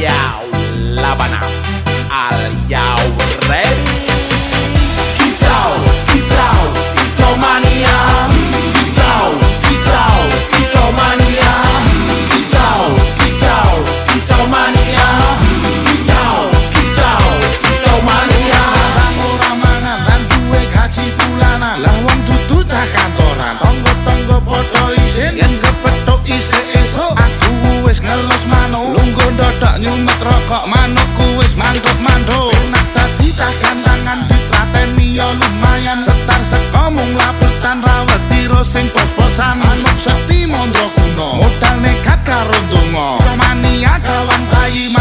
Yo, Labana, are you ready? Kicau, kicau, kicau mania. Kicau, kicau, kicau mania. Kicau, kicau, kicau mania. Kicau, kicau, kicau mania. Ora mangan lan duwe gaji bulanan. Lah wong dudu tak kantoran. Tonggo-tonggo padha isin yen kepethuk isih esuk. Aku wis ngelus manuk. Lungguh ndodok nyumet rokok manukku wis manduk-manduk. Enak dadi tak gantangan ditlateni ya lumayan. Setar seko mung laputan rawet tiro sing pos-posan. Manuk sekti mondro kuno. Modal nekat karo donga. Mania kawan bayi